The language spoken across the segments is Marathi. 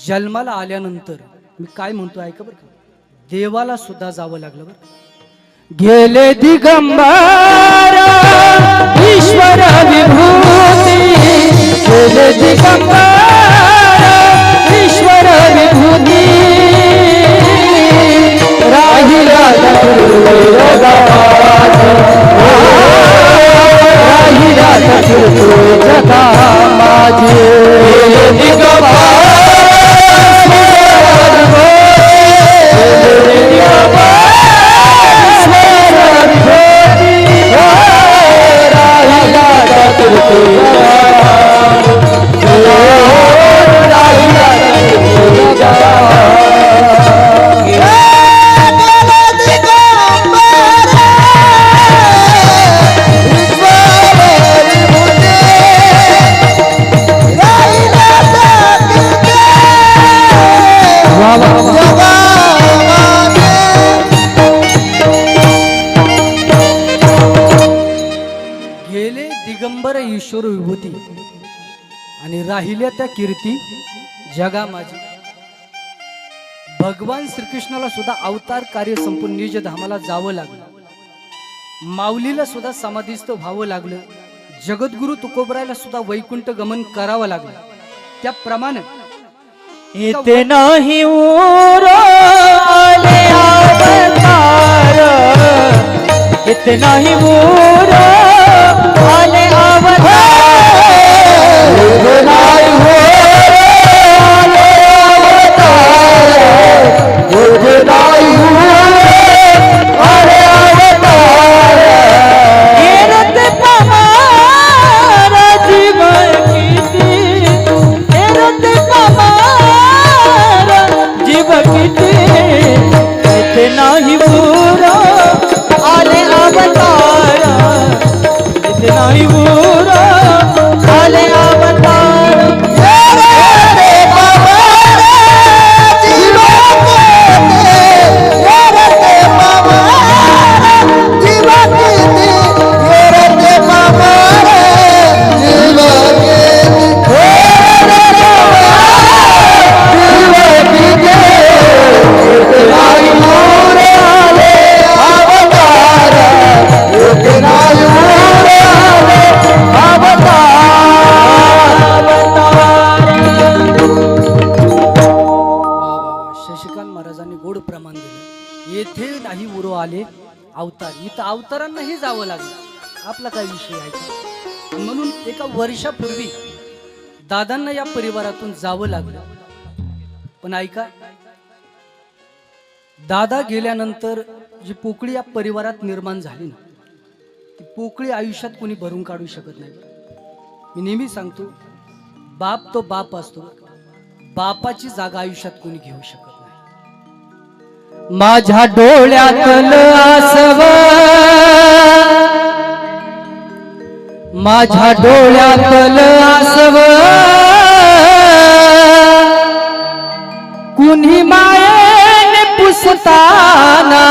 जन्माला आल्यानंतर मी काय म्हणतो ऐका बरं का, देवाला सुद्धा जावं लागलं बरं. गेले दिगंबर ईश्वर विभूती, गेले दिगंबर ईश्वर विभूती, राहिला राहिला जगा माझे. दिगंबर ईश्वर विभूती आणि राहिल्या त्या कीर्ती जगा माझी. भगवान श्रीकृष्णाला सुद्धा अवतार कार्य संपून निज धामाला जावं लागलं, माऊलीला सुद्धा समाधीस्थ व्हावं लागलं, जगद्गुरु तुकोबरायला सुद्धा वैकुंठ गमन करावं लागलं. त्याप्रमाणे इथे नाही आले अवतार, इथे नाही आले अवतार, अवतार. इथं अवतारांनाही जावं लागलं. आपला काय विषय आहे म्हणून एका वर्षापूर्वी दादांना या परिवारातून जावं लागलं. पण ऐका, दादा गेल्यानंतर जी पोकळी या परिवारात निर्माण झाली ना, ती पोकळी आयुष्यात कोणी भरून काढू शकत नाही. मी नेहमी सांगतो, बाप तो बाप असतो, बापाची जागा आयुष्यात कोणी घेऊ शकत नाही. माझ्या डोळ्यातलं आसव, माझ्या डोळ्यातलं आसव, कुणी मायेने पुसताना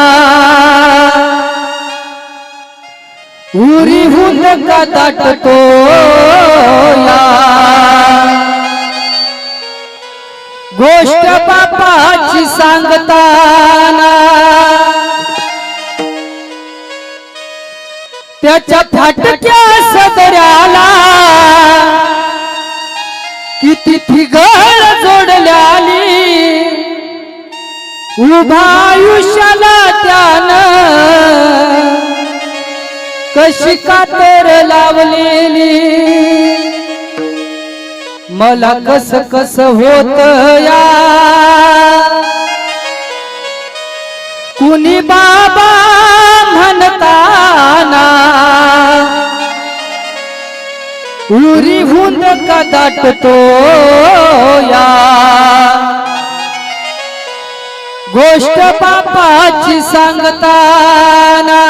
उरीहून का दाटतो या. गोष्ट बापाची सांगताना त्याच्या फाटक्या सदऱ्याला किती ठिगळ जोडल्याली, उभा आयुष्याला त्यानं कशी कातर लावलेली. मला कस कस होत या, कुणी बाबा म्हणताना उरीहून का दाटतो या. गोष्ट बापाची सांगताना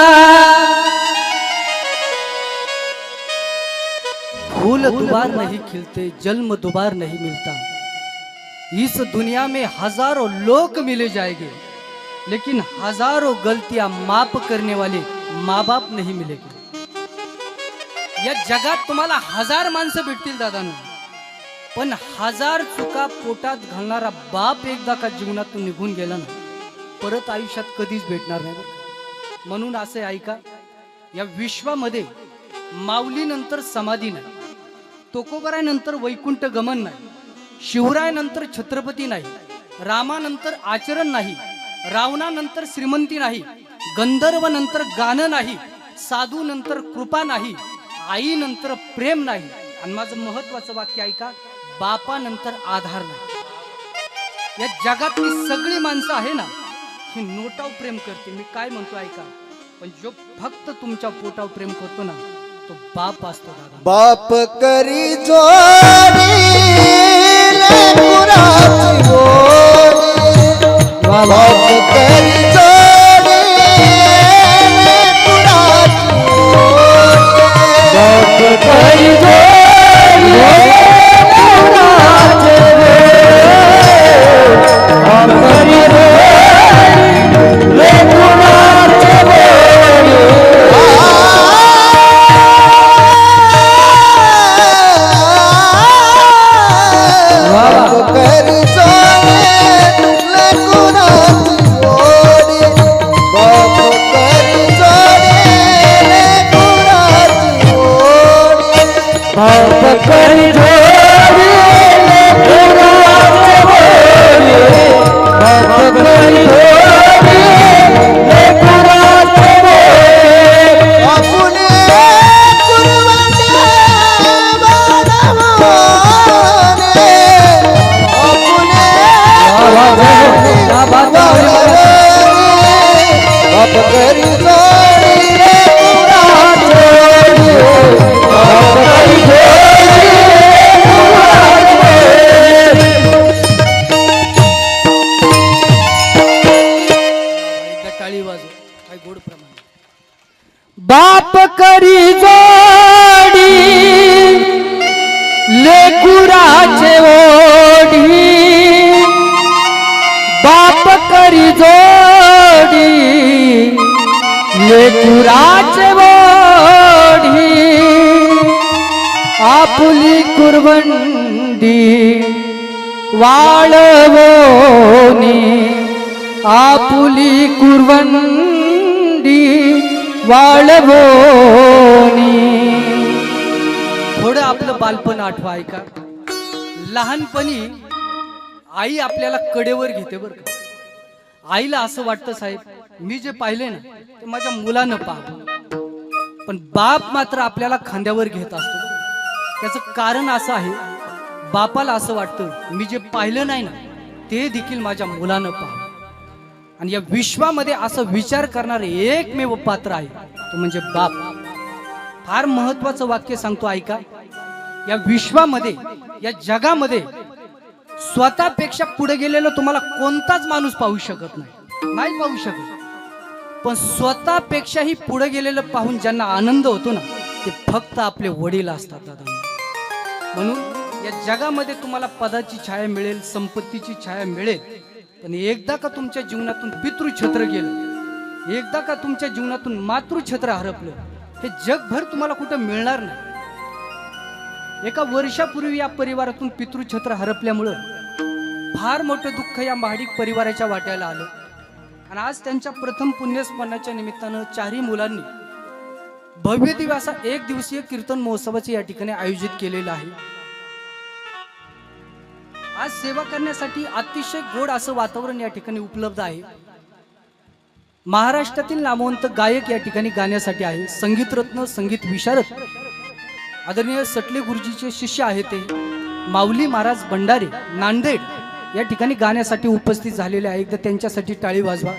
फूल दुबार नहीं खिलते, जन्म दोबार नहीं मिलता. इस दुनिया में हजारों लोग मिले जाएंगे, लेकिन हजारों गलतियां माफ करने वाले माँ बाप नहीं मिलेंगे. या जगात तुम्हाला हजार माणसं भेटतील दादांना, पण हजार चुका पोटात घालणारा बाप एकदा का जीवनातून निघून गेला ना, परत आयुष्यात कधीच भेटणार नाही बरं का. म्हणून असे ऐका, या विश्वामध्ये माऊलीनंतर समाधी नाही, तुकोबरायनंतर वैकुंठ गमन नाही, शिवरायनंतर छत्रपती नाही, रामानंतर आचरण नाही, रावणानंतर श्रीमंती नाही, गंधर्वनंतर गाणं नाही, साधूनंतर कृपा नाही, आईनंतर प्रेम नाही, आणि माझं महत्वाचं वाक्य ऐका, बापानंतर आधार नाही. या जगातली सगळी माणसं आहे ना, ही नोटाव प्रेम करते. मी काय म्हणतो ऐका, पण जो फक्त तुमच्या पोटावर प्रेम करतो ना, तो बाप असतो दादा. बाप करी जोडी लेकराची गोडी. बाप करी जोडी लेकराची गोडी. बाप करी जोडी लेकराची गोडी. बाप करी जोडी लेकराची गोडी. बाप करी जोडी लेकराची गोडी. बाप करी जोडी लेकराची गोडी. बाप करी जोडी लेकराची गोडी. बाप करी जोडी लेकराची गोडी. आपुले कुरवंडे बाळावाने. बाप करी जोडी लेकराची गोडी. बाप करी जोडी एकदा टाळी वाजव, काय गोड प्रमाण. बाप करी जोडी लेकुराचे ओढी. बाप करी जोडी लेकुराचे ओढी. आपुली कुरवंडी वाळवोनी. आपुली कुरवंडी वाळवोनी. थोडं आपलं बालपण आठवा ऐका. लहानपणी आई आपल्याला कडेवर घेते बरं का. आईला असं वाटतं, साहेब मी जे पाहिले ना ते माझ्या मुलानं पाहावं. पण बाप मात्र आपल्याला खांद्यावर घेत असतो. त्याचं कारण असं आहे, बापाला असं वाटतं मी जे पाहिलं नाही ना ते देखील माझ्या मुलानं पाहावं. आणि या विश्वामध्ये असं विचार करणारे एकमेव पात्र आहे, तो म्हणजे बाप. फार महत्वाचं वाक्य सांगतो ऐका. या विश्वामध्ये, या जगामध्ये स्वतःपेक्षा पुढे गेलेला तुम्हाला कोणताच माणूस पाहू शकत नाही पाहू शकत. पण स्वतःपेक्षाही पुढे गेलेलं पाहून ज्यांना आनंद होतो ना, ते फक्त आपले वडील असतात दादा. म्हणून या जगामध्ये तुम्हाला पदाची छाया मिळेल, संपत्तीची छाया मिळेल, पण एकदा का तुमच्या जीवनातून पितृछत्र गेलं, एकदा का तुमच्या जीवनातून मातृछत्र हरपलं, हे जगभर तुम्हाला कुठं मिळणार नाही. एका वर्षापूर्वी या परिवारातून पितृछत्र हरपल्यामुळं फार मोठं दुःख या महाडिक परिवाराच्या वाट्याला आलं. आणि आज त्यांच्या प्रथम पुण्यस्मरणाच्या निमित्तानं चारही मुलांनी भव्य दिव्य असा एक दिवसीय कीर्तन महोत्सवाचे या ठिकाणी आयोजित केलेलं आहे. आज सेवा करण्यासाठी अतिशय गोड असं वातावरण या ठिकाणी उपलब्ध आहे. महाराष्ट्रातील नामवंत गायक या ठिकाणी गाण्यासाठी आहे. संगीतरत्न, संगीत विशारद आदरणीय सटले गुरुजीचे शिष्य आहेत ते माऊली महाराज भंडारे नांदेड या ठिकाणी गाण्यासाठी उपस्थित झालेले आहे. एकदा त्यांच्यासाठी टाळी वाजवा.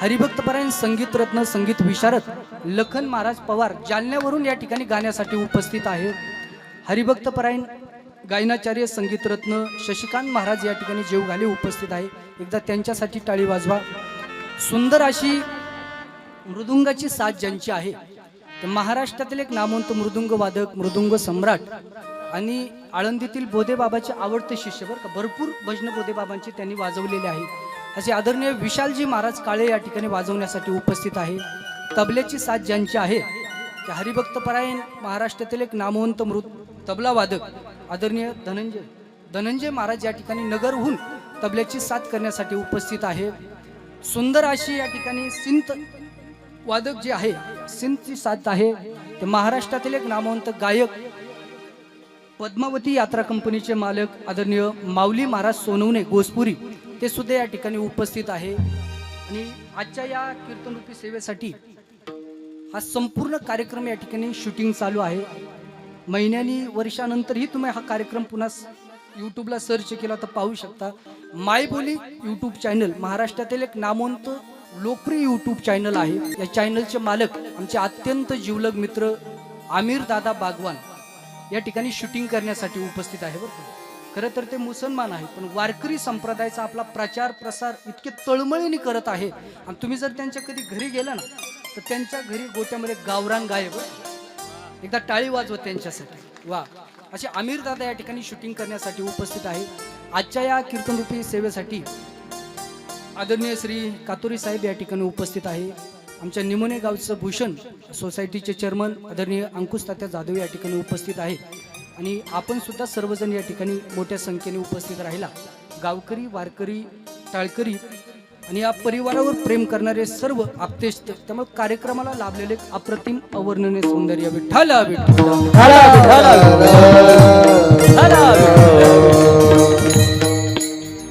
हरिभक्तपरायण संगीतरत्न, संगीत विशारद लखन महाराज पवार जालन्यावरून या ठिकाणी गाण्यासाठी उपस्थित आहे. हरिभक्तपरायण गायनाचार्य संगीतरत्न शशिकांत महाराज या ठिकाणी जेवघाले उपस्थित आहे. एकदा त्यांच्यासाठी टाळी वाजवा. सुंदर अशी मृदुंगाची साथ ज्यांची आहे, तर महाराष्ट्रातील एक नामवंत मृदुंग वादक, मृदुंग सम्राट आणि आळंदीतील बोधेबाबाचे आवडते शिष्य बरं का, भरपूर भजन बोधेबाबांची त्यांनी वाजवलेले आहे. असे आदरणीय विशालजी महाराज काळे या ठिकाणी वाजवण्यासाठी उपस्थित आहे. तबल्याची साथ ज्यांची आहे, त्या हरिभक्तपरायण महाराष्ट्रातील एक नामवंत तबला वादक आदरणीय धनंजय धनंजय महाराज या ठिकाणी नगरहून तबल्याची साथ करण्यासाठी उपस्थित आहे. सुंदर अशी या ठिकाणी सिंथ वादक जे आहे, सिंथची साथ आहे, ते महाराष्ट्रातील एक नामवंत गायक पद्मावती यात्रा कंपनीचे मालक आदरणीय माऊली महाराज सोनवणे गोसपुरी, ते सुद्धा या ठिकाणी उपस्थित आहे. आणि आजच्या या कीर्तनरूपी सेवेसाठी हा संपूर्ण कार्यक्रम या ठिकाणी शूटिंग चालू आहे. महिन्यांनी वर्षानंतरही तुम्ही हा कार्यक्रम पुन्हा यूट्यूबला सर्च केला तर पाहू शकता. मायबोली यूट्यूब चॅनल महाराष्ट्रातील एक नामवंत लोकप्रिय यूट्यूब चॅनल आहे. या चॅनलचे मालक आमचे अत्यंत जिवलग मित्र आमिर दादा बागवान या ठिकाणी शूटिंग करण्यासाठी उपस्थित आहे. बरं का, खरं तर ते मुसलमान आहे, पण वारकरी संप्रदायाचा आपला प्रचार प्रसार इतके तळमळीने करत आहे. आणि तुम्ही जर त्यांच्या कधी घरी गेला ना, तर त्यांच्या घरी गोट्यामध्ये गावरान गाय आहे. एकदा टाळी वाजवत त्यांच्यासाठी. वा, असे आमिर दादा या ठिकाणी शूटिंग करण्यासाठी उपस्थित आहे. आजच्या या कीर्तनरूपी सेवेसाठी आदरणीय श्री कातोरी साहेब या ठिकाणी उपस्थित आहे. आमच्या निमोने गावचं भूषण सोसायटीचे चेअरमन आदरणीय अंकुश तात्या जाधव या ठिकाणी उपस्थित आहे. आणि आपण सुद्धा सर्वजण या ठिकाणी मोठ्या संख्येने उपस्थित राहिला. गावकरी, वारकरी, टाळकरी आणि या परिवारावर प्रेम करणारे सर्व आप्तेष्ट, त्यामुळे कार्यक्रमाला लाभलेले अप्रतिम अवर्णनीय सौंदर्य. विठ्ठल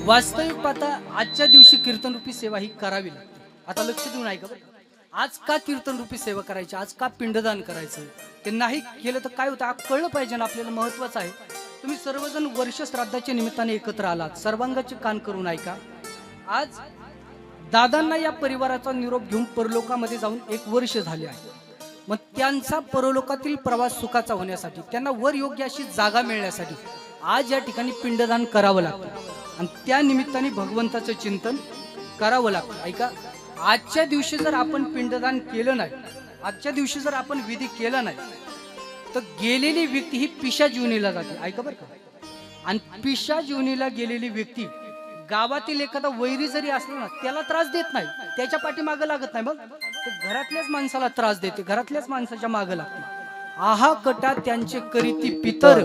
वास्तविक पाहता आजच्या दिवशी कीर्तनरूपी सेवा ही करावी लागते. आता लक्ष देऊन ऐका बरं, आज का कीर्तनरूपी सेवा करायची, आज का पिंडदान करायचं, ते नाही केलं तर काय होतं कळलं पाहिजे ना आपल्याला. महत्वाचं आहे. तुम्ही सर्वजण वर्ष श्राद्धाच्या निमित्ताने एकत्र आलात, सर्वांगाचे कान करून ऐका. आज दादांना या परिवाराचा निरोप घेऊन परलोकामध्ये जाऊन 1 वर्ष झाले आहे. मग त्यांचा परलोकातील प्रवास सुखाचा होण्यासाठी, त्यांना वर योग्य अशी जागा मिळण्यासाठी आज या ठिकाणी पिंडदान करावं लागतं. आणि त्या निमित्ताने भगवंताचं चिंतन करावं लागतं. ऐका, आजच्या दिवशी जर आपण पिंडदान केलं नाही, आजच्या दिवशी जर आपण विधी केला नाही, तर गेलेली व्यक्ती ही पिशा जीवनीला जाते. ऐका बरं का. आणि पिशा जीवनीला गेलेली व्यक्ती गावातील एखादा वैरी जरी असला ना, त्याला त्रास देत नाही, त्याच्या पाठीमागं लागत नाही, मग ते घरातल्याच माणसाला त्रास देते, घरातल्याच माणसाच्या मागं लागते. आहा कटा त्यांचे करीती पितर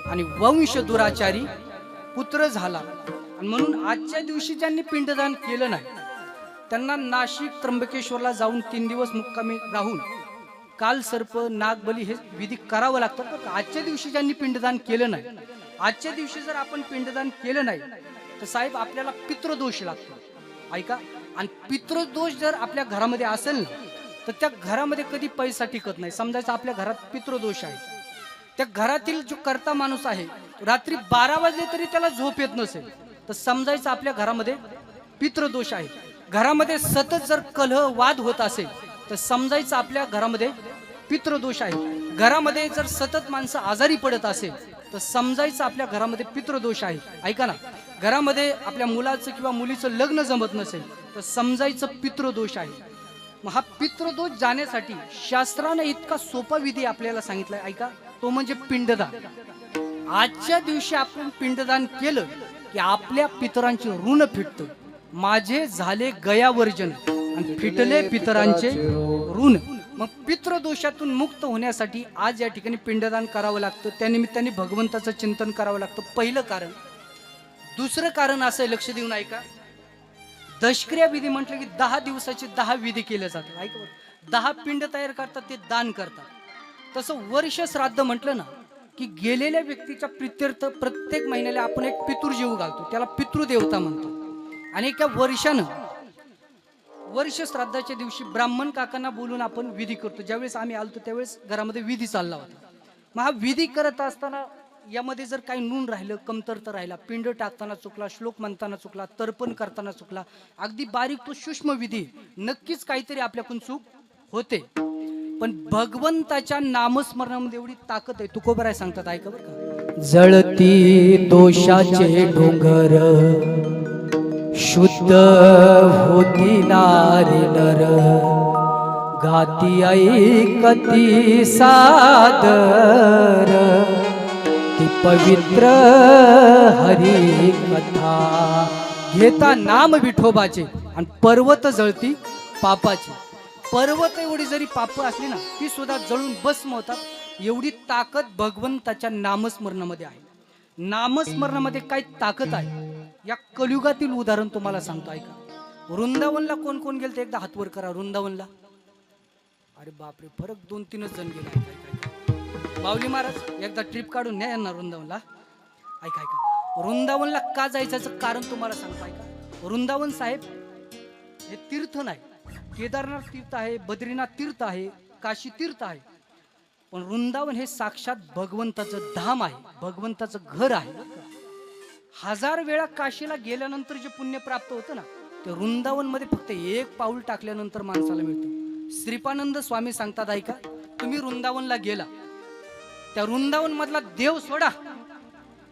आणि वंश दुराचारी पुत्र झाला. आणि म्हणून आजच्या दिवशी ज्यांनी पिंडदान केलं नाही, त्यांना नाशिक त्र्यंबकेश्वरला जाऊन 3 दिवस मुक्कामी राहून काल सर्प, नागबली हे विधी करावं लागतं. आजच्या दिवशी ज्यांनी पिंडदान केलं नाही, आजच्या दिवशी जर आपण पिंडदान केलं नाही, तर साहेब आपल्याला पितृदोष लागतो. ऐका, आणि पितृदोष जर आपल्या घरामध्ये असेल ना, तर त्या घरामध्ये कधी पैसा टिकत नाही. समजायचं आपल्या घरात पितृदोष आहे, त्या घरातील जो कर्ता माणूस आहे, रात्री 12 वाजले तरी त्याला झोप येत नसेल, तर समजायचं आपल्या घरामध्ये पितृदोष आहे. घरामध्ये सतत जर कलह वाद होत असेल, तर समजायचं आपल्या घरामध्ये पितृदोष आहे. घरामध्ये जर सतत माणसं आजारी पडत असेल, तर समजायचं आपल्या घरामध्ये पितृदोष आहे. ऐका ना, घरामध्ये आपल्या मुलाचं किंवा मुलीचं लग्न जमत नसेल, तर समजायचं पितृदोष आहे. मग हा पितृदोष जाण्यासाठी शास्त्राने इतका सोपा विधी आपल्याला सांगितलाय. ऐका, तो म्हणजे पिंडदान. आजच्या दिवशी आपण पिंडदान केलं की आपल्या पितरांचे ऋण फिटतं. माझे झाले गयावर्जन आणि फिटले पितरांचे ऋण. मग पितृदोषातून मुक्त होण्यासाठी आज या ठिकाणी पिंडदान करावं लागतं. त्यानिमित्ताने भगवंताचं चिंतन करावं लागतं. पहिलं कारण. दुसरं कारण असं आहे, लक्ष देऊन ऐका. दशक्रिया विधी म्हटलं की 10 दिवसाचे 10 विधी केले जातात. ऐका, 10 पिंड तयार करतात, ते दान करतात. तसं वर्ष श्राद्ध म्हटलं ना, की गेलेल्या व्यक्तीच्या प्रित्यर्थ प्रत्येक महिन्याला आपण एक पितृजीव घालतो, त्याला पितृदेवता म्हणतो. आणि एका वर्षानं वर्ष श्राद्धाच्या दिवशी ब्राह्मण काकांना बोलून आपण विधी करतो. ज्यावेळेस आम्ही आलतो त्यावेळेस घरामध्ये विधी चालला होता. मग हा विधी करत असताना यामध्ये जर काही नून राहिलं, कमतरता राहिला, पिंड टाकताना चुकला, श्लोक म्हणताना चुकला, तर्पण करताना चुकला, अगदी बारीक तो सूक्ष्म विधी, नक्कीच काहीतरी आपल्याकडून चूक होते. पण भगवंताच्या नामस्मरणामध्ये एवढी ताकद आहे. तुकोबराय सांगतात, ऐका बरं का. जळती दोषाचे डोंगर शुद्ध होती नारी नर, घाती ऐकती सादर, ती पवित्र हरी कथा. घेता नाम विठोबाचे आणि पर्वत जळती पापाची. पर्वत एवढी जरी पाप असली ना, ती सुद्धा जळून भस्म होतात. एवढी ताकद भगवंताच्या नामस्मरणामध्ये आहे. नामस्मरणामध्ये काय ताकद आहे या कलियुगातील उदाहरण तुम्हाला सांगतो ऐका. वृंदावनला कोण कोण गेलं ते एकदा हातवर करा. वृंदावनला अरे बापरे, फरक 2-3 जण गेले. ऐका ऐका बावली महाराज एकदा ट्रिप काढून न्या यांना वृंदावनला. ऐका ऐका वृंदावनला का जायचं कारण तुम्हाला सांगतो ऐका. वृंदावन साहेब हे तीर्थ नाही. केदारनाथ तीर्थ आहे, बद्रीनाथ तीर्थ आहे, काशी तीर्थ आहे, पण वृंदावन हे साक्षात भगवंताचं धाम आहे, भगवंताचं घर आहे. 1000 वेळा काशीला गेल्यानंतर जे पुण्य प्राप्त होतं ना ते वृंदावन मध्ये फक्त एक पाऊल टाकल्यानंतर माणसाला मिळतं. श्रीपानंद स्वामी सांगतात ऐका, तुम्ही वृंदावनला गेला, त्या वृंदावन मधला देव सोडा,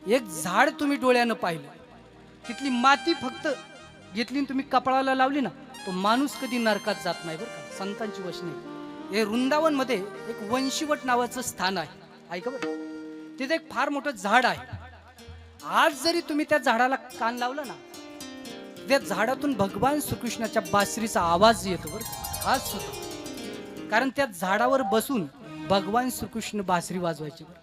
एक झाड तुम्ही डोळ्यानं पाहिलं, तिथली माती फक्त घेतली तुम्ही कपाळाला लावली ना, तो माणूस कधी नरकात जात नाही बरं का. संतांची वचने. हे वृंदावन मध्ये एक वंशीवट नावाचं स्थान आहे ऐका बरं. तिथे एक फार मोठं झाड आहे. आज जरी तुम्ही त्या झाडाला कान लावला ना, त्या झाडातून भगवान श्रीकृष्णाच्या बासरीचा आवाज येतो बरं. आज सुद्धा, कारण त्या झाडावर बसून भगवान श्रीकृष्ण बासरी वाजवायचे बरं.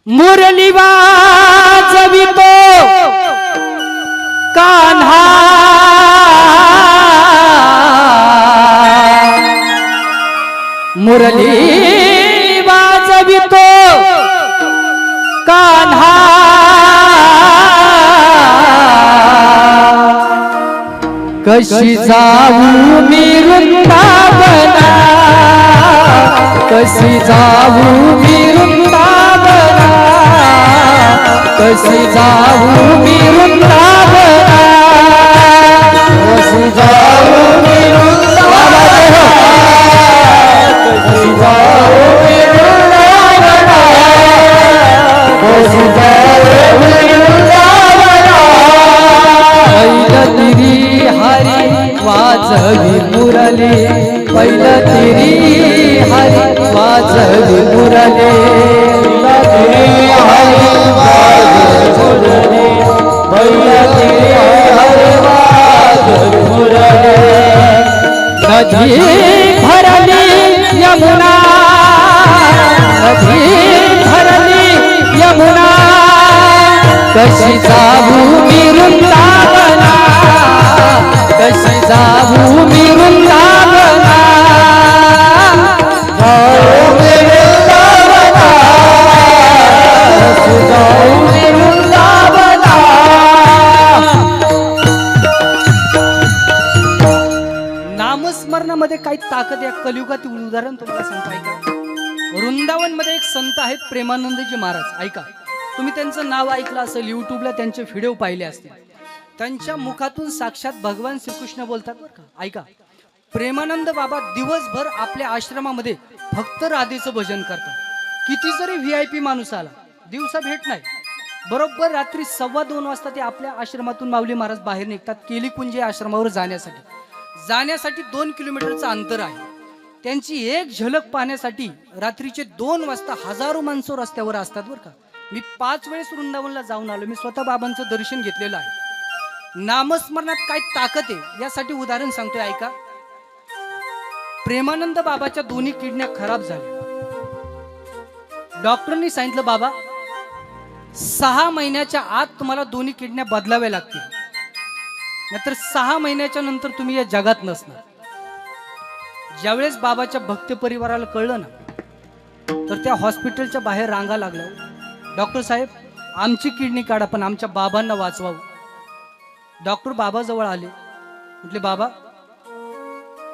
मुरली वाजवितो कान्हा, मुरली वाजवितो कान्हा, कशी जाऊ मी वृंदावना, कशी जाऊ मी वृंदावना, कशी जाऊ मी वृंदावना, कशी जाऊ मी वृंदावना, कशी जाऊ मी वृंदावना, कशी जाऊ मी वृंदावना. पहिलं तिरी हरी वाजवी मुरली, पहिलं तिरी हरी वाजवी मुरली, पहिलं तिरी हरी वाजवी मुरली, पहिलं तिरी हरी वाजवी मुरली. नदी भरली यमुना, नदी भरली यमुना, कशी जाऊ मी वृंदावना, कशी जाऊ मी वृंदावना, जाऊ मी वृंदावना, कशी जाऊ मी वृंदावना. नामस्मरणामध्ये काही ताकद या कलियुगातील उदाहरण तुम्हाला सांगतो ऐका. वृंदावन मध्ये एक संत आहेत प्रेमानंदजी महाराज ऐका. तुम्ही त्यांचं नाव ऐकलं असेल, युट्यूबला त्यांचे व्हिडिओ पाहिले असतील. त्यांच्या मुखातून साक्षात भगवान श्रीकृष्ण बोलतात बरं का. ऐका, प्रेमानंद बाबा दिवसभर आपल्या आश्रमामध्ये फक्त राधेचं भजन करतात. किती जरी VIP माणूस आला, दिवसा भेट नाही, बरोबर रात्री 2:15 वाजता ते आपल्या आश्रमातून माऊली महाराज बाहेर निघतात केलीकुंज आश्रमावर जाण्यासाठी 2 किलोमीटरचं अंतर आहे. त्यांची एक झलक पाहण्यासाठी रात्रीचे 2 वाजता हजारो माणसं रस्त्यावर असतात बरं का. मी 5 वेळेस वृंदावनला जाऊन आलो, मी स्वतः बाबांचं दर्शन घेतलेलं आहे. नामस्मरणात काय ताकद आहे यासाठी उदाहरण सांगतोय ऐका. प्रेमानंद बाबाच्या दोन्ही किडन्या खराब झाल्या. डॉक्टरांनी सांगितलं बाबा 6 महिन्याच्या आत तुम्हाला दोन्ही किडन्या बदलाव्या लागतील, नाहीतर 6 महिन्याच्या नंतर तुम्ही या जगात नसणार. ज्यावेळेस बाबाच्या भक्त परिवाराला कळलं ना, तर त्या हॉस्पिटलच्या बाहेर रांगा लागल्या. डॉक्टर साहेब आमची किडनी काढा पण आमच्या बाबांना वाचवावं. डॉक्टर बाबाजवळ आले, म्हटले बाबा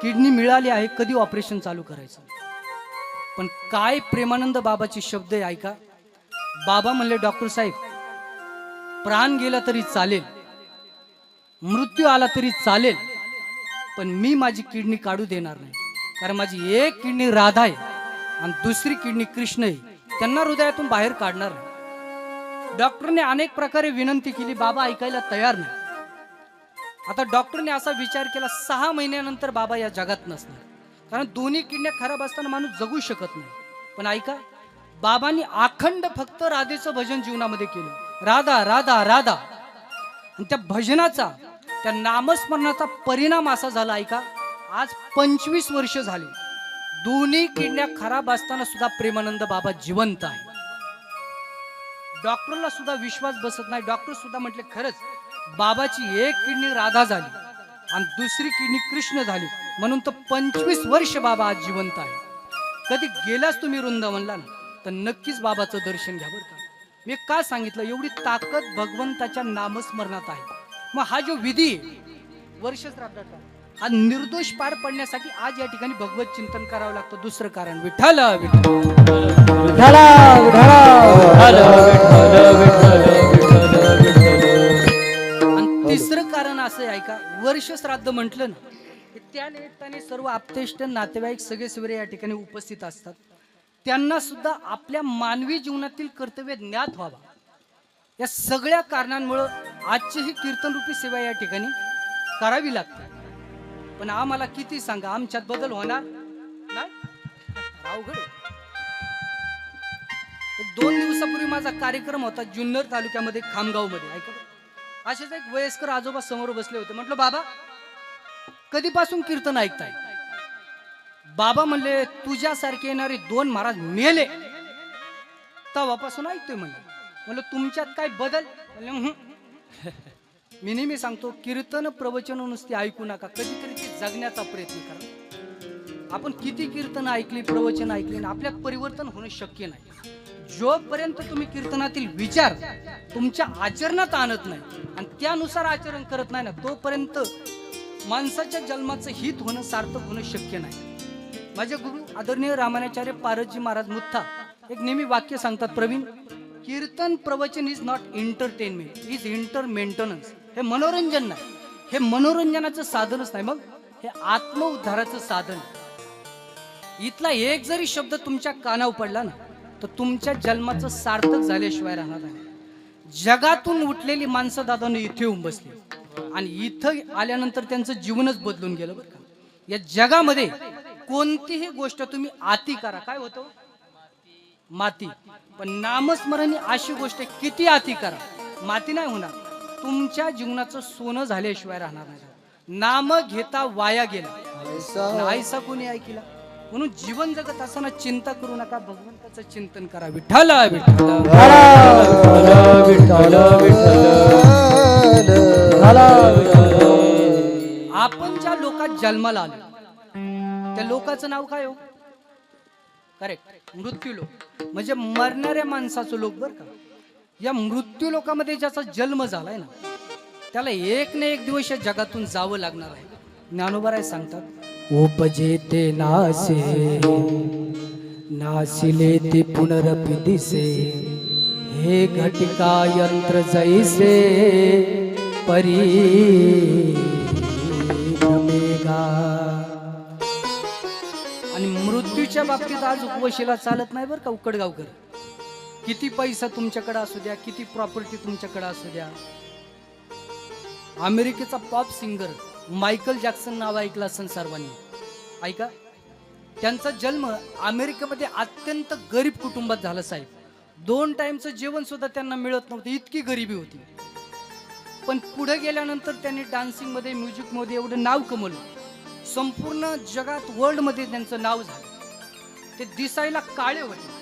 किडनी मिळाली आहे, कधी ऑपरेशन चालू करायचं. पण काय प्रेमानंद बाबाचे शब्द आहे ऐका. बाबा म्हणले डॉक्टर साहेब प्राण गेला तरी चालेल, मृत्यू आला तरी चालेल, पण मी माझी किडनी काढू देणार नाही. कारण माझी एक किडनी राधा आहे आणि दुसरी किडनी कृष्ण आहे, त्यांना हृदयातून बाहेर काढणार नाही. डॉक्टरने अनेक प्रकारे विनंती केली, बाबा ऐकायला तयार नाही. आता डॉक्टरने असा विचार केला 6 महिन्यानंतर बाबा या जगात नसणार, कारण दोन्ही किडन्या खराब असताना माणूस जगू शकत नाही. पण ऐका, बाबांनी अखंड फक्त राधेचं भजन जीवनामध्ये केलं, राधा राधा राधा. आणि त्या भजनाचा, त्या नामस्मरणाचा परिणाम असा झाला ऐका, आज 25 वर्ष झाली, दोन्ही किडन्या खराब असताना सुद्धा प्रेमानंद बाबा जिवंत आहे. डॉक्टरला सुद्धा विश्वास बसत नाही. डॉक्टर सुद्धा म्हटले खरंच बाबाची एक किडनी राधा झाली आणि दुसरी किडनी कृष्ण झाली, म्हणून तर 25 वर्ष बाबा आज जिवंत आहे. कधी गेलास तुम्ही वृंदावनला ना तर नक्कीच बाबाचं दर्शन घ्या बरं का. मी का सांगितलं, एवढी ताकद भगवंताच्या नामस्मरणात आहे. मग हा जो विधी वर्ष श्राद्धाचा हा निर्दोष पार पडण्यासाठी आज या ठिकाणी भगवत चिंतन करावं लागतं. दुसरं कारण विठ्ठल विठ्ठल आणि तिसरं कारण असं आहे का, वर्ष श्राद्ध म्हटलं ना की त्या निमित्ताने सर्व आप्तेष्ट नातेवाईक सगळे सगळे या ठिकाणी उपस्थित असतात. त्यांना सुद्धा आपल्या मानवी जीवनातील कर्तव्य ज्ञात व्हावा, या सगळ्या कारणांमुळं आजची ही कीर्तनरूपी सेवा या ठिकाणी करावी लागते. पण आम्हाला किती सांगा, आमच्यात बदल होणार नाही. अवघड आहे. 2 दिवसापूर्वी माझा कार्यक्रम होता जुन्नर तालुक्यामध्ये खामगाव मध्ये. ऐका, असेच एक वयस्कर आजोबा समोर बसले होते. म्हटलं बाबा कधीपासून कीर्तन ऐकताय? बाबा म्हणले तुझ्यासारखे येणारे 2 महाराज मेले तेव्हापासून ऐकतोय. म्हणलं तुमच्यात काय बदल? मी नेहमी सांगतो, कीर्तन प्रवचन नुसती ऐकू नका, कधीतरी ते जगण्याचा प्रयत्न करा. आपण किती कीर्तन ऐकली, प्रवचन ऐकली, आपल्यात परिवर्तन होणं शक्य नाही. जोपर्यंत तुम्ही कीर्तनातील विचार तुमच्या आचरणात आणत नाही आणि त्यानुसार आचरण करत नाही ना, तोपर्यंत माणसाच्या जन्माचं हित होणं, सार्थक होणं शक्य नाही. माझे गुरु आदरणीय रामानाचार्य पारसजी महाराज मुत्था एक नेहमी वाक्य सांगतात, प्रवीण, कीर्तन प्रवचन is not entertainment, is inter maintenance. हे मनोरंजन नाही, हे मनोरंजनाचं साधनच नाही, मग हे आत्मउद्धाराचं साधन. इथला एक जरी शब्द तुमच्या कानावर पडला ना तर तुमच्या जन्माचं सार्थक झाल्याशिवाय राहणार नाही. जगातून उठलेली माणसं दादाने इथे येऊन बसली आणि इथं आल्यानंतर त्यांचं जीवनच बदलून गेलं बरं का. या जगामध्ये कोणतीही गोष्ट तुम्ही आती करा, काय होतं? माती. पण नामस्मरण ही अशी गोष्ट आहे, किती आती करा माती नाही होणार. तुमच्या जीवनाचं सोनं झाल्याशिवाय राहणार नाही. नाम घेता वाया गेला, नाहीसा कोणी ऐकला. म्हणून जीवन जगत असताना चिंता करू नका, भगवंताचं चिंतन करा. विठ्ठल आपण ज्या लोकात जन्माला आलो त्या लोकांचं नाव काय हो? करेक्ट, मृत्यू लोक. म्हणजे मरणाऱ्या माणसाचं लोक बरं का. या मृत्यू लोकांमध्ये ज्याचा जन्म झालाय ना त्याला एक ना एक दिवस या जगातून जावं लागणार आहे. ज्ञानोबा सांगतात, उपजे ते नासे नासिले ते पुनरपि दिसे, हे घटिका यंत्र जैसे परी भ्रमेगा. आणि मृत्यूच्या बाबतीत आज उपवशीला चालत नाही बरं का उकडगावकर. किती पैसा तुमच्याकडे असू द्या, किती प्रॉपर्टी तुमच्याकडे असू द्या. अमेरिकेचा पॉप सिंगर मायकल जॅक्सन नाव ऐकलं असेल सर्वांनी. ऐका, त्यांचा जन्म अमेरिकेमध्ये अत्यंत गरीब कुटुंबात झाला साहेब. 2 टाइमचं जेवण सुद्धा त्यांना मिळत नव्हतं, इतकी गरिबी होती. पण पुढे गेल्यानंतर त्यांनी डान्सिंग मध्ये, म्युझिक मध्ये एवढं नाव कमवलं, संपूर्ण जगात वर्ल्ड मध्ये त्यांचं नाव झालं. ते दिसायला काळे होते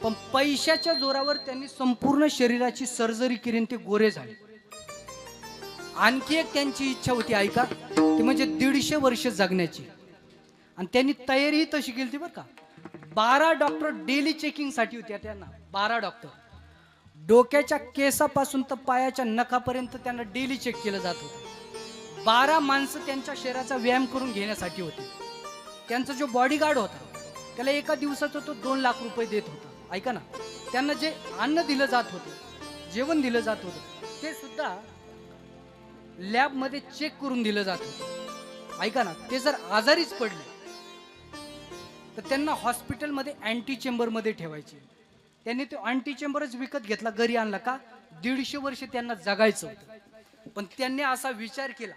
पण पैशाच्या जोरावर त्यांनी संपूर्ण शरीराची सर्जरी केली, ते गोरे झाले. आणखी एक त्यांची इच्छा होती, ऐका, ती म्हणजे 150 वर्ष जगण्याची. आणि त्यांनी तयारी तशी केली बरं का. 12 डॉक्टर डेली चेकिंग साठी होत्या त्यांना. 12 डॉक्टर, डोक्याच्या केसापासून तर पायाच्या नखापर्यंत त्यांना डेली चेक केलं जात होतं. 12 माणसं त्यांच्या शरीराचा व्यायाम करून घेण्यासाठी होते. त्यांचा जो बॉडीगार्ड होता त्याला एका दिवसाचा तो 2 लाख रुपये देत होता. ऐका ना, त्यांना जे अन्न दिलं जात होतं, जेवण दिलं जात होतं, ते सुद्धा लॅब मध्ये चेक करून दिलं जात होतं. ऐका ना, ते जर आजारीच पडले तर त्यांना हॉस्पिटलमध्ये अँटी चेंबर मध्ये ठेवायचे. त्यांनी तो अँटी चेंबरच विकत घेतला, घरी आणला. का? 150 वर्ष त्यांना जगायचं होतं. पण त्यांनी असा विचार केला,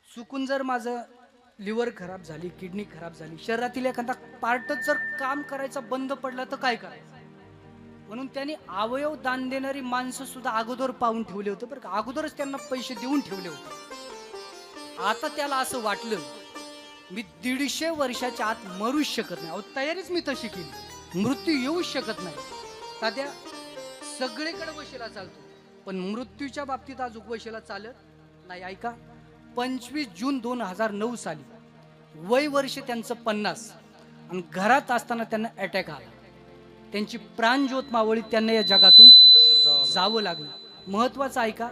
चुकून जर माझं लिव्हर खराब झाली, किडनी खराब झाली, शरीरातील एखादा पार्टच जर काम करायचं बंद पडला तर काय करायचं. म्हणून त्यांनी अवयव दान देणारी माणसं सुद्धा अगोदर पाहून ठेवले होते बरं का. अगोदरच त्यांना पैसे देऊन ठेवले होते. आता त्याला असं वाटलं, मी 150 वर्षाच्या आत मरूच शकत नाही. तयारीच मी तशी केली, मृत्यू येऊच शकत नाही. तात्या सगळीकडे वशिला चालतो, पण मृत्यूच्या बाबतीत आज वशिला चालत नाही. ऐका, 25 जून 2009 साली वय वर्ष त्यांचं 50 आणि घरात असताना त्यांना अटॅक आला. त्यांची प्राणज्योत मावळी, त्यांना या जगातून जावं लागलं. महत्वाचं ऐका,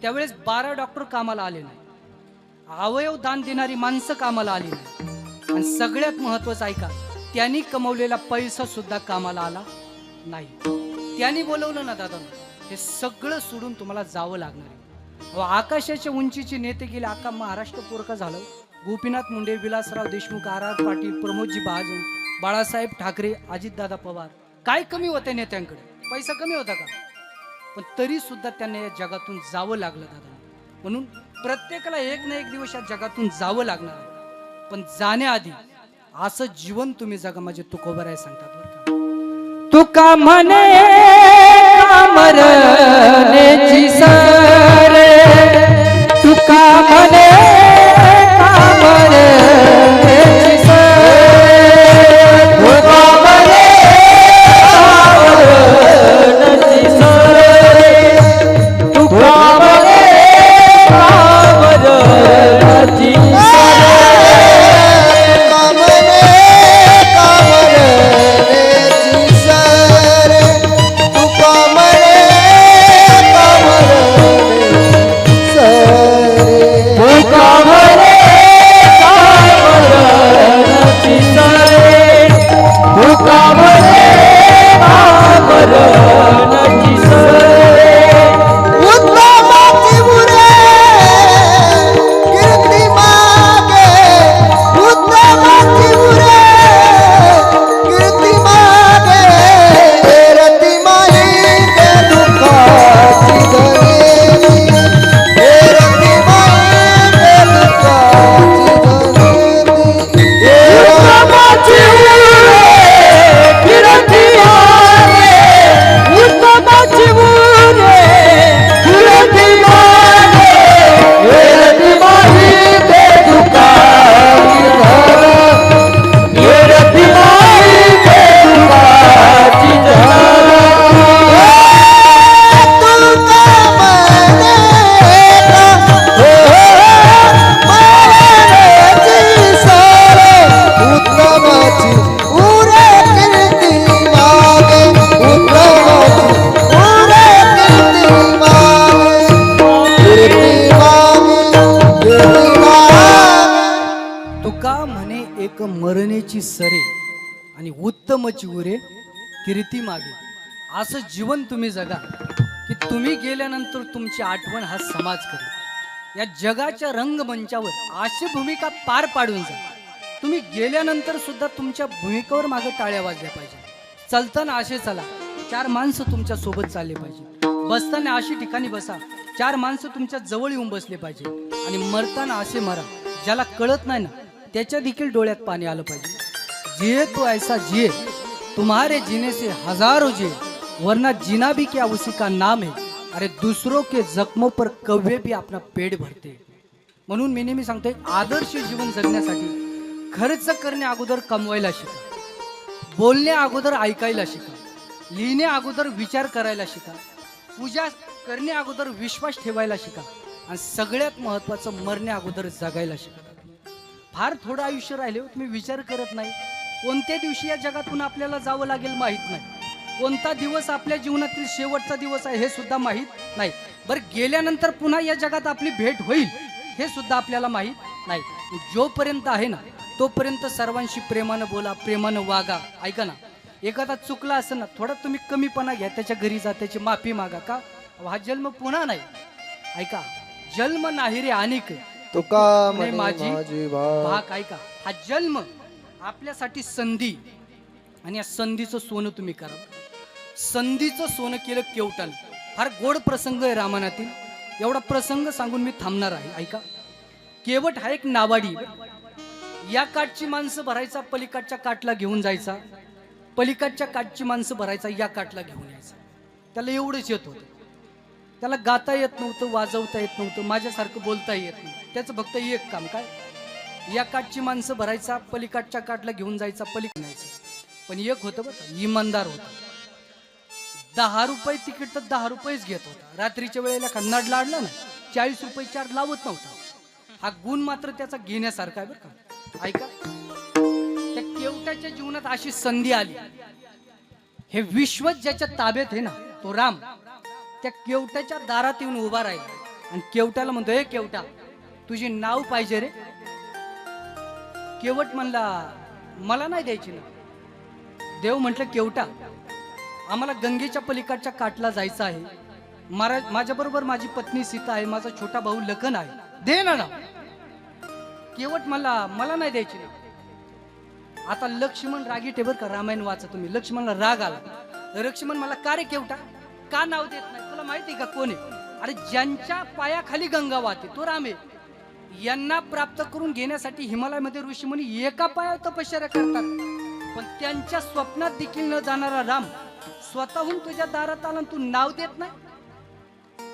त्यावेळेस 12 डॉक्टर कामाला आले नाही, अवयव दान देणारी माणसं कामाला आली नाही, आणि सगळ्यात महत्वाचं ऐका, त्यांनी कमवलेला पैसा सुद्धा कामाला आला नाही. त्यांनी बोलवलं ना दादा, हे सगळं सोडून तुम्हाला जावं लागणार आहे. आकाशाच्या उंचीचे नेते गेले, आका महाराष्ट्र पोरका झालं. गोपीनाथ मुंडे, विलासराव देशमुख, आर पाटील, प्रमोदजी महाजन, बाळासाहेब ठाकरे, अजितदादा पवार. काय कमी होते नेत्यांकडे? पैसा कमी होता का? पण तरी सुद्धा त्यांना या जगातून जावं लागलं दादा. म्हणून प्रत्येकाला एक ना एक दिवस या जगातून जावं लागणार आहे, पण जाण्याआधी असं जीवन तुम्ही जगा. माझे तुकोबराय सांगतात बरं का, तुका म्हणे कामरण्याची सर, तुका म्हणे कामरण्याची सर, तुका म्हणे कामरण्याची सर, तुका म्हणे कामरण्याची मरणेची सरे आणि उत्तमची उरे कीर्ती मागे. असं जीवन तुम्ही जगा की तुम्ही गेल्यानंतर तुमची आठवण हा समाज करेल. या जगाच्या रंगमंचावर अशी भूमिका पार पाडून जा. तुम्ही गेल्यानंतर सुद्धा तुमच्या भूमिकेवर मागे टाळ्या वाजल्या पाहिजे. चलताना असे चला, 4 माणसं तुमच्या सोबत चालले पाहिजे. बसताना अशी ठिकाणी बसा, 4 माणसं तुमच्या जवळ येऊन बसले पाहिजे. आणि मरताना असे मरा, ज्याला कळत नाही ना त्याच्या देखील डोळ्यात पाणी आलं पाहिजे. जिये तो ऐसा जिये, तुम्हारे जीने से हजारों जिये, वरना जीना भी क्या उसी का नाम है. अरे दूसरों के जख्मों पर कव्वे भी अपना पेट भरते. म्हणून मी नेहमी सांगतोय, आदर्श जीवन जगण्यासाठी खर्च करण्या अगोदर कमवायला शिका, बोलण्या अगोदर ऐकायला शिका, लिहिण्या अगोदर विचार करायला शिका, पूजा करण्या अगोदर विश्वास ठेवायला शिका, आणि सगळ्यात महत्त्वाचं मरण्या अगोदर जगायला शिका. फार थोडं आयुष्य राहिले, तुम्ही विचार करत नाही कोणत्या दिवशी या जगातून आपल्याला जावं लागेल माहीत नाही. कोणता दिवस आपल्या जीवनातील शेवटचा दिवस आहे हे सुद्धा माहीत नाही. बरं, गेल्यानंतर पुन्हा या जगात आपली भेट होईल हे सुद्धा आपल्याला माहीत नाही. जोपर्यंत आहे ना तोपर्यंत सर्वांशी प्रेमानं बोला, प्रेमानं वागा. ऐका ना, एखादा चुकला असेल ना, थोडा तुम्ही कमीपणा घ्या, त्याच्या घरी जा, त्याची माफी मागा. का? हा जन्म पुन्हा नाही. ऐका, जन्म नाही रे अनेक, तुका माझी भाग. ऐका, हा जन्म आपल्यासाठी संधी, आणि या संधीचं सोनं तुम्ही करा. संधीचं सोनं केलं केवटन. फार गोड प्रसंग आहे रामायणातील. एवढा प्रसंग सांगून मी थांबणार आहे. ऐका, केवट हा एक नावाडी. या काठची माणसं भरायचा, पलीकडच्या काठला घेऊन जायचा, पलीकडच्या काठची माणसं भरायचा, या काठला घेऊन यायचा. त्याला एवढंच येत होतं. त्याला गाता येत नव्हतं, वाजवता येत नव्हतं, माझ्यासारखं बोलता येत नव्हतं. त्याचं फक्त एक काम काय, या काठची माणसं भरायचा, पलीकडच्या काठला घेऊन जायचा, पलीकडे न्यायचं. पण एक होतं बरं, इमानदार होता. ₹10 तिकीट तर ₹10 घेत होता. रात्रीच्या वेळेला नड लाडला ना, ₹40 चार्ज लावत नव्हता. हा गुण मात्र त्याचा घेण्यासारखा आहे बरं का. ऐका, त्या केवटाच्या जीवनात अशी संधी आली. हे विश्वच ज्याच्या ताब्यात आहे ना, तो राम त्या केवटाच्या दारात येऊन उभा राहिला आणि केवटाला म्हणतो, हे केवटा, तुझी नाव पाहिजे रे. केवट म्हणला, मला नाही द्यायची ना. देव म्हटलं, केवटा, आम्हाला गंगेच्या पलीकडच्या काठला जायचं आहे. माझ्या बरोबर माझी पत्नी सीता आहे, माझा छोटा भाऊ लखन आहे, दे ना नाव. केवट म्हणला, मला नाही द्यायची ना. आता लक्ष्मण रागीट आहे बरं का. रामायण वाचा तुम्ही. लक्ष्मणला राग आला. लक्ष्मण मला, का रे केवटा, का नाव देत नाही? तुला माहिती का कोण आहे? अरे, ज्यांच्या पायाखाली गंगा वाहते तो राम आहे. यांना प्राप्त करून घेण्यासाठी हिमालयामध्ये ऋषीमुनी एका पायावर तपश्चर्या करतात, पण त्यांच्या स्वप्नात देखील न जाणारा राम स्वतःहून तुझ्या दारात आला, तू नाव देत नाही.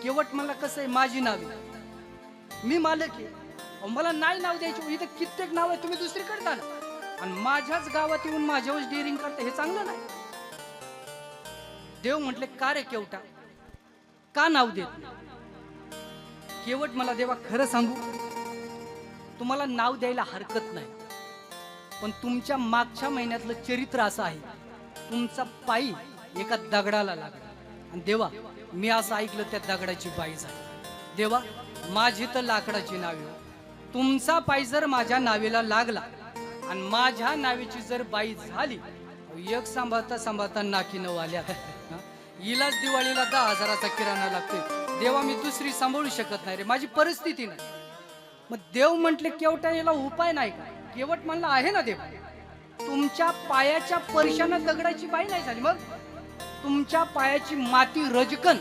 केवट मला, कसं आहे, माझी नाव आहे, मी मालक आहे, अहो, मला नाही नाव द्यायची. इथे कित्येक नाव आहे, तुम्ही दुसरीकडे जा ना. आणि माझ्याच गावात येऊन माझ्यावर डेअरिंग करते, हे चांगलं नाही. देव म्हटले, का रे केवटा, का नाव देत? केवट मला, देवा खरं सांगू, तुम्हाला नाव द्यायला हरकत नाही, पण तुमच्या मागच्या महिन्यातलं चरित्र असं आहे, तुमचा पायी एका दगडाला लागला. आणि देवा, मी असं ऐकलं त्या दगडाची बाई झाली. देवा, माझी तर लाकडाची नावे, तुमचा पायी जर माझ्या नावेला लागला आणि माझ्या नावेची जर बाई झाली, एक सांभाळता सांभाळता नाकीनं वाल्या. हिलाच दिवाळीला 10,000चा किराणा लागतोय. देवा, मी दुसरी सांभाळू शकत नाही रे, माझी परिस्थिती नाही. मग देव म्हटले, केवटा, याला उपाय नाही का? केवट म्हणला, आहे ना देव. तुमच्या पायाच्या परशानं दगडाची बाई नाही झाली, मग तुमच्या पायाची माती रजकन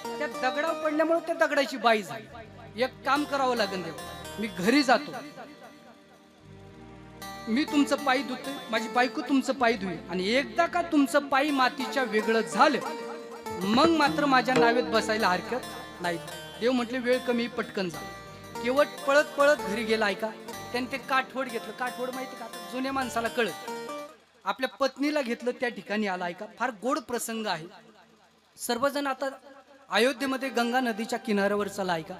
त्या दगडावर पडल्यामुळे त्या दगडाची बाई झाली. एक काम करावं लागेल देव, मी घरी जातो, मी तुमचं पायी धुतोय, माझी बायको तुमचं पायी धुईल, आणि एकदा का तुमचं पायी मातीच्या वेगळं झालं, मग मात्र माझ्या नावेत बसायला हरकत नाही. देव म्हटले, वेळ कमी, पटकन जा. केवट पळत पळत घरी गेला. ऐका, त्याने ते काठवड घेतलं. काठवड माहिती का, जुन्या माणसाला कळत. आपल्या पत्नीला घेतलं, त्या ठिकाणी आला. ऐका, फार गोड प्रसंग आहे. सर्वजण आता अयोध्येमध्ये गंगा नदीच्या किनाऱ्यावर चला. ऐका,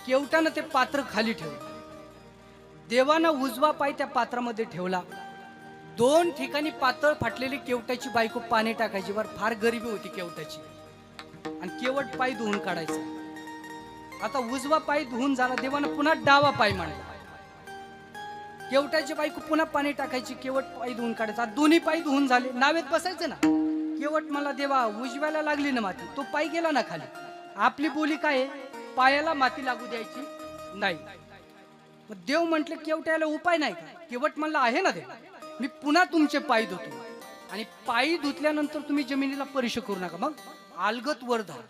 केवटानं ते पात्र खाली ठेवलं. देवानं उजवा पाय त्या पात्रामध्ये ठेवला. 2 ठिकाणी पातळ फाटलेली केवटाची बायको पाणी टाकायची. वर फार गरिबी होती केवटाची, आणि केवट पाय धुवून काढायचा. आता उजवा पाय धुवून झाला, देवानं पुन्हा डावा पाय मांडला. केवटाची बायको पुन्हा पाणी टाकायची, केवट पाय धुवून काढायचा. दोन्ही पाय धुवून झाले, नावेत बसायचं ना. केवट मला, देवा, उजव्याला लागली ना माती, तो पाय गेला ना खाली. आपली बोली काय आहे, पायाला माती लागू द्यायची नाही. मग देव म्हटले, केवट्याला उपाय नाही का? केवट म्हणला, आहे ना देव, मी पुन्हा तुमचे पाय धुतो, आणि पायी धुतल्यानंतर तुम्ही जमिनीला परिश करू नका, मग अलगत वर धरा.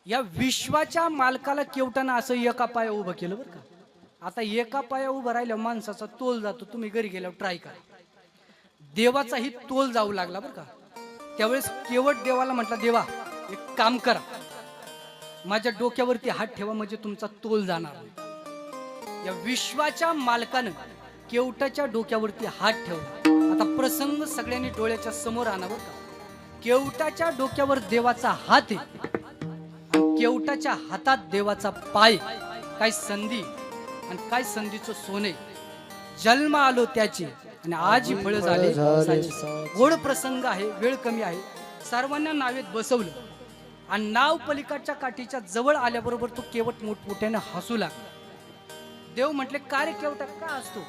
या विश्वाच्या मालकाला केवटानं असं एका पाया उभं केलं बरं का. आता एका पाया उभं राहिल्या माणसाचा तोल जातो. तुम्ही घरी गेल्यावर ट्राय करा. देवाचाही तोल जाऊ लागला बरं का. त्यावेळेस केवट देवाला म्हटला, देवा, एक काम करा, माझ्या डोक्यावरती हात ठेवा, म्हणजे तुमचा तोल जाणार. या विश्वाच्या मालकानं केवटाच्या डोक्यावरती हात ठेवला. आता प्रसंग सगळ्यांनी डोळ्याच्या समोर आणा बरं का. केवटाच्या डोक्यावर देवाचा हात आहे, केवटाच्या हातात देवाचा पाय. काय संधी आणि काय संधीचं सोने. जन्म आलो त्याचे आणि आज ही फळ झाले साचे. गोड प्रसंग आहे, वेळ कमी आहे. सर्वांना नावेत बसवलं आणि नाव पलीकडच्या काठीच्या जवळ आल्याबरोबर तो केवट मोठमोठ्याने हसू लागला. देव म्हटले, का रे केवटा, का हसतो?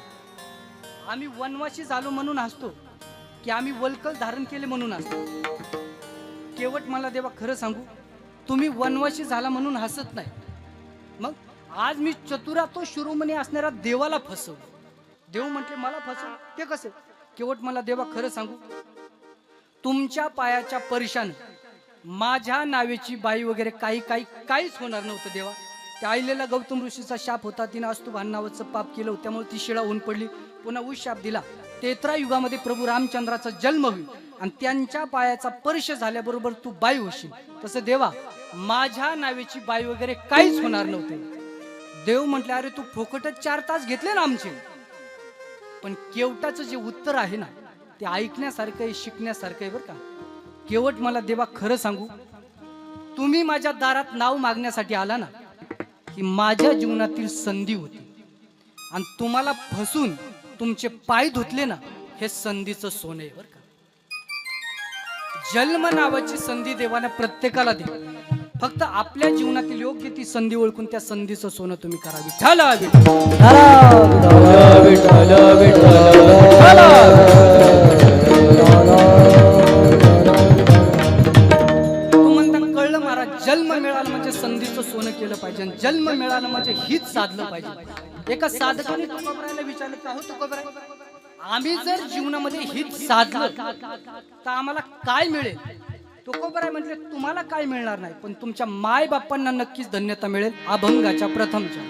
आम्ही वनवासी झालो म्हणून हसतो, की आम्ही वल्कल धारण केले म्हणून हसतो? केवट मला, देवा खरं सांगू, तुम्ही वनवासी झाला म्हणून हसत नाही. मग आज मी चतुरा तो शिरोमणी असणाऱ्या देवाला फसवलं. देव म्हटले, मला फसव, ते कसे? केवट मला, देवा खरं सांगू, तुमच्या पायाच्या परशानं माझ्या नावेची बाई वगैरे काहीच होणार नव्हतं देवा. त्या आईलेला गौतम ऋषीचा शाप होता, तिने अस्तुभान नावाचं पाप केलं, त्यामुळे ती शिळा होऊन पडली. पुन्हा उश शाप दिला, 13 युगामध्ये प्रभू रामचंद्राचा जन्म होईल आणि त्यांच्या पायाचा स्पर्श झाल्याबरोबर तू बाई होशील. तसं देवा, माझ्या नावेची बाई वगैरे काहीच होणार नव्हते. देव म्हटले, अरे तू फुकटच 4 तास घेतले ना आमचे. पण केवटाचं जे उत्तर आहे ना, ते ऐकण्यासारखं आहे, शिकण्यासारखं आहे बरं का. केवट मला देवा खरं सांगू, तुम्ही माझ्या दारात नाव मागण्यासाठी आला ना, ही माझ्या जीवनातील संधी होती आणि तुम्हाला फसून तुमचे पाय धुतले ना, हे संधीचं सोनं आहे बरं का. जन्म नावाची संधी देवाने प्रत्येकाला दिली, फक्त आपल्या जीवनातील योग्य ती संधी ओळखून त्या संधीचं सोनं तुम्ही करावी. ठाला तो म्हणता कळलं महाराज, जन्म मिळाला म्हणजे संधीचं सोनं केलं पाहिजे, जन्म मिळालं म्हणजे हित साधलं पाहिजे. एका साधकाने तुकोबरायला विचारलं, का हो तुकोबराय, आम्ही जर जीवनामध्ये हित साधलं तर आम्हाला काय मिळेल? तुकोबराय म्हटले, तुम्हाला काय मिळणार नाही, पण तुमच्या माय बापांना नक्कीच धन्यता मिळेल. अभंगाच्या प्रथमच्या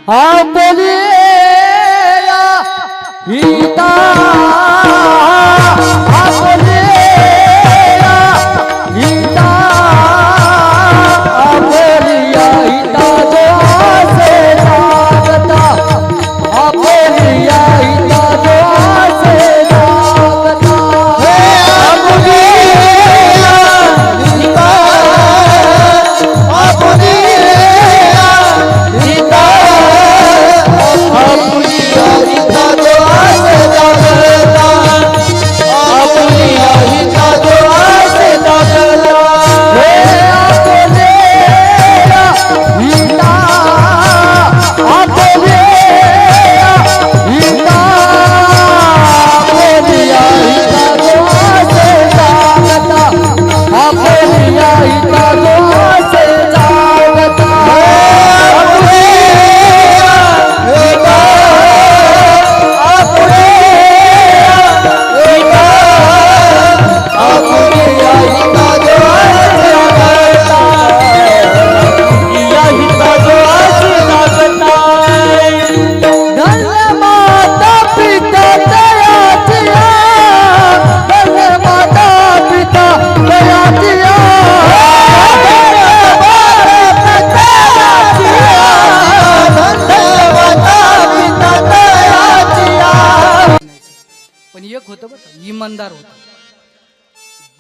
इमानदार होता.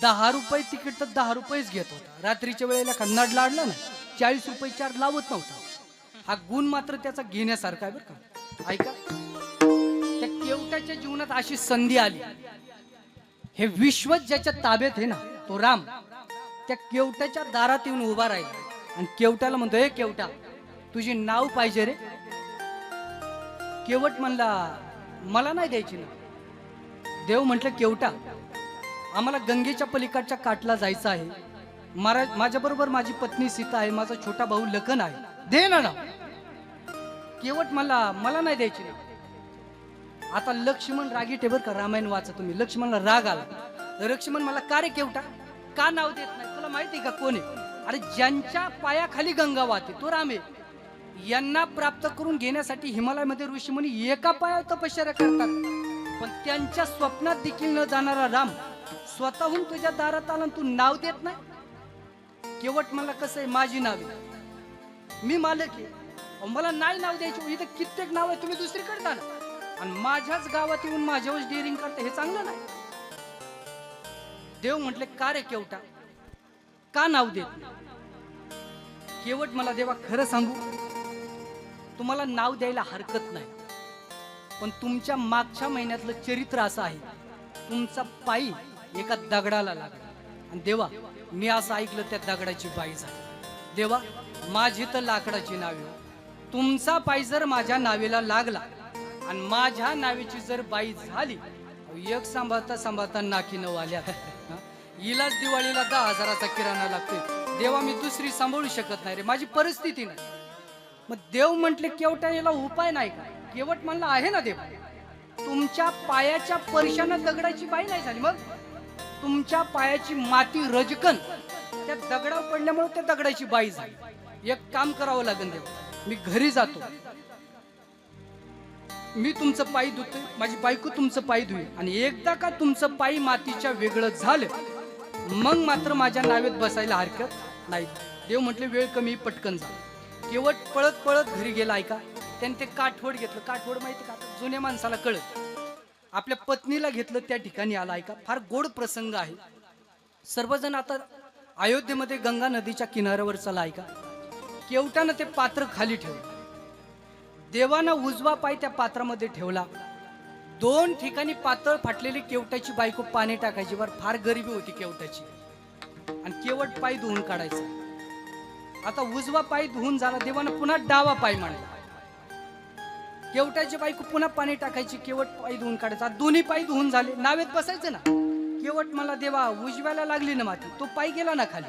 10 रुपये तिकीट तर 10 रुपयेच घेत होता. रात्रीच्या वेळेला कन्नाड लाडला ना, 40 रुपये चार्ज लावत नव्हता. हा गुण मात्र त्याचा घेण्यासारखा आहे बरं का. ऐका, त्या केवटाच्या जीवनात अशी संधी आली. हे विश्व ज्याच्या ताब्यात आहे ना, तो राम त्या केवटाच्या दारात येऊन उभा राहिला आणि केवटाला म्हणतो, हे केवटा, तुझी नाव पाहिजे रे. केवट म्हणला, मला नाही द्यायची ना. देव म्हटलं, केवटा, आम्हाला गंगेच्या पलीकडच्या काठला जायचं आहे. माझ्या बरोबर माझी पत्नी सीता आहे, माझा छोटा भाऊ लखन आहे, दे ना नाव. केवट मला नाही द्यायची ना. आता लक्ष्मण रागीट आहे बरं का. रामायण वाचा तुम्ही. लक्ष्मणला राग आला. लक्ष्मण मला, का रे केवटा, का नाव देत नाही? तुला माहिती का कोण आहे? अरे, ज्यांच्या पायाखाली गंगा वाहते तो राम आहे. यांना प्राप्त करून घेण्यासाठी हिमालयामध्ये ऋषीमुनी एका पायावर तपश्चर्या करतात, पण त्यांच्या स्वप्नात देखील न जाणारा राम स्वतःहून तुझ्या दारात आला, तू नाव देत नाही. केवट मला, कसं आहे, माझी नाव आहे, मी मालक आहे, मला नाही नाव द्यायची. इथं कित्येक नाव आहे, तुम्ही दुसरीकडे जा ना, आणि माझ्याच गावात येऊन माझ्यावर डेअरिंग करते, हे चांगलं नाही. देव म्हटले, का रे केवटा, का नाव देत? केवट मला, देवा खरं सांगू, तुम्हाला नाव द्यायला हरकत नाही, पण तुमच्या मागच्या महिन्यातलं चरित्र असं आहे, तुमचा पायी एका दगडाला लागला, आणि देवा मी असं ऐकलं त्या दगडाची बाई झाली. देवा, माझी तर लाकडाची नावे, तुमचा पायी जर माझ्या नावेला लागला आणि माझ्या नावेची जर बाई झाली, एक सांभाळता सांभाळता नाकीनं वाल्या. हिलाच दिवाळीला 10,000चा किराणा लागतोय. देवा, मी दुसरी सांभाळू शकत नाही रे, माझी परिस्थिती नाही. मग देव म्हटले, केवटा याला उपाय नाही का? केवट म्हणला, आहे ना देव. तुमच्या पायाच्या परशानं दगडाची बाई नाही झाली, मग तुमच्या पायाची माती रजकन त्या दगडावर पडल्यामुळे त्या दगडाची बाई झाली. एक काम करावं लागेल देव, मी घरी जातो, मी तुमचं पायी धुतोय, माझी बायको तुमचं पायी धुई, आणि एकदा का तुमचं पायी मातीच्या वेगळं झालं मग मात्र माझ्या नावेत बसायला हरकत नाही. देव म्हटले, वेळ कमी, पटकन जा. केवट पळत पळत घरी गेला. ऐका, त्याने ते काठवड घेतलं. काठवड माहिती का, जुन्या माणसाला कळत. आपल्या पत्नीला घेतलं, त्या ठिकाणी आला. ऐका, फार गोड प्रसंग आहे. सर्वजण आता अयोध्येमध्ये गंगा नदीच्या किनाऱ्यावर चला ऐका. केवटानं ते पात्र खाली ठेवलं. देवानं उजवा पाय त्या पात्रामध्ये ठेवला. 2 ठिकाणी पातळ फाटलेली केवटाची बायको पाणी टाकायची. वर फार गरिबी होती केवटाची आणि केवट पाय धुवून काढायचा. आता उजवा पाय धुवून झाला. देवानं पुन्हा डावा पाय मांडला. केवटाची बायको पुन्हा पाणी टाकायची. केवट पाय धुवून काढायचा. दोन्ही पाय धुवून झाले. नावेत बसायचं ना. केवट मला देवा उजव्याला लागली ना माती, तो पाय गेला ना खाली.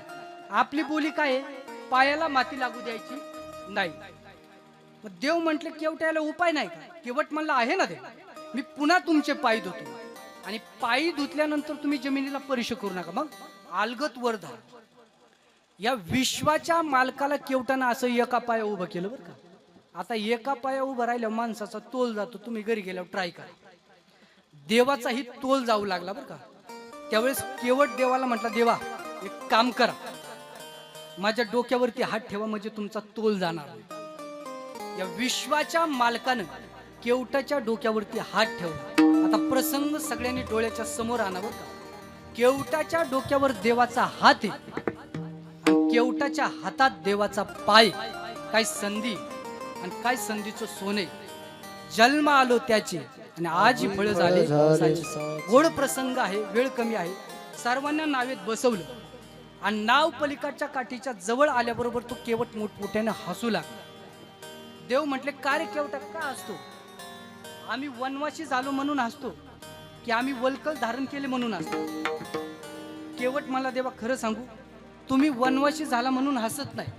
आपली बोली काय आहे, पायाला माती लागू द्यायची नाही. मग देव म्हटले केवट्याला उपाय नाही का? केवट म्हणला आहे ना देव, मी पुन्हा तुमचे पाय धुतो आणि पाय धुतल्यानंतर तुम्ही जमिनीला परिश करू नका. मग अलगत वर धरा. या विश्वाच्या मालकाला केवटानं असं एका पाया उभं केलं बरं का. आता एका पाया उभं राहिल्या माणसाचा तोल जातो. तुम्ही घरी गेल्यावर ट्राय करा. देवाचाही तोल जाऊ लागला बरं का. त्यावेळेस केवट देवाला म्हटला, देवा एक काम करा, माझ्या डोक्यावरती हात ठेवा म्हणजे तुमचा तोल जाणार. या विश्वाच्या मालकानं केवटाच्या डोक्यावरती हात ठेवला. आता प्रसंग सगळ्यांनी डोळ्याच्या समोर आणा बरं का. केवटाच्या डोक्यावर देवाचा हात आहे आणि केवटाच्या हातात देवाचा पाय. काय संधी आणि काय संधीचं सोने. जन्म आलो त्याचे आणि आज ही फळ झाले साचे. गोड प्रसंग आहे, वेळ कमी आहे. सर्वांना नावेत बसवलं आणि नाव पलीकडच्या काठीच्या जवळ आल्याबरोबर तो केवट मोठमोठ्याने हसू लागला. देव म्हटले, का रे केवटा का हसतो? आम्ही वनवासी झालो म्हणून हसतो की आम्ही वल्कल धारण केले म्हणून हसतो? केवट मला देवा खरं सांगू, तुम्ही वनवासी झाला म्हणून हसत नाही.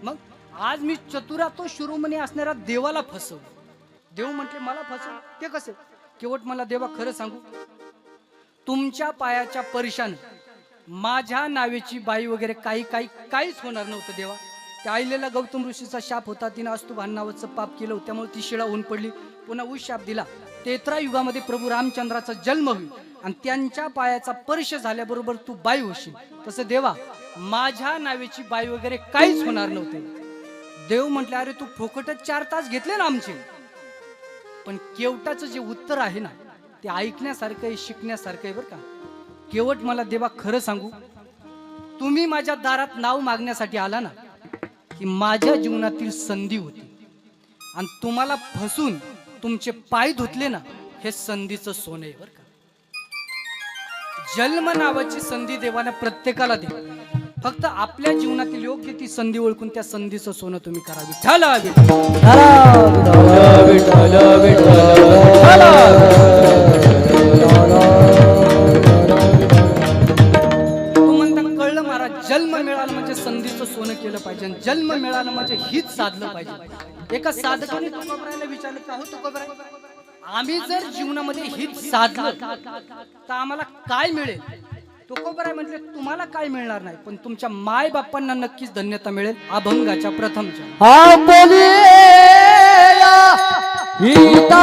मग आज मी चतुरा तो शिरोमणी असणारा देवाला फसवलं. देव म्हटले मला फसव ते कसे? केवट मला देवा खरं सांगू, तुमच्या पायाच्या परिशानं माझ्या नावेची बाई वगैरे काहीच होणार नव्हतं देवा. त्या आईलेला गौतम ऋषीचा शाप होता. तिने अस्तुभान नावाचं पाप केलं, त्यामुळे ती शिळा होऊन पडली. पुन्हा उश शाप दिला. 13 युगामध्ये प्रभू रामचंद्राचा जन्म होईल आणि त्यांच्या पायाचा परिश झाल्याबरोबर तू बाई होशील. तसं देवा माझ्या नावेची बाई वगैरे काहीच होणार नव्हते. देव म्हटले, अरे तू फुकटच 4 तास घेतले ना आमचे. पण केवटाचं जे उत्तर आहे ना ते ऐकण्यासारखं आहे, शिकण्यासारखं आहे बरं का. केवट मला देवा खरं सांगू, तुम्ही माझ्या दारात नाव मागण्यासाठी आला ना, ही माझ्या जीवनातील संधी होती आणि तुम्हाला फसून तुमचे पाय धुतले ना, हे संधीचं सोनं आहे बरं का. जन्म नावाची संधी देवाने प्रत्येकाला दिली. फक्त आपल्या जीवनातील योग्य ती संधी ओळखून त्या संधीचं सोनं तुम्ही करावी. कळलं महाराज, जन्म मिळाला म्हणजे संधीचं सोनं केलं पाहिजे. जन्म मिळालं म्हणजे हित साधलं पाहिजे. एका साधकाने तुकोबरायला विचारलं, का हो तुकोबराय, आम्ही जर जीवनामध्ये हित साधलं तर आम्हाला काय मिळेल? तुकोबराय म्हटले, तुम्हाला काय मिळणार नाही, पण तुमच्या माय बापांना नक्कीच धन्यता मिळेल. अभंगाच्या प्रथमच्या हा बोलिया हिता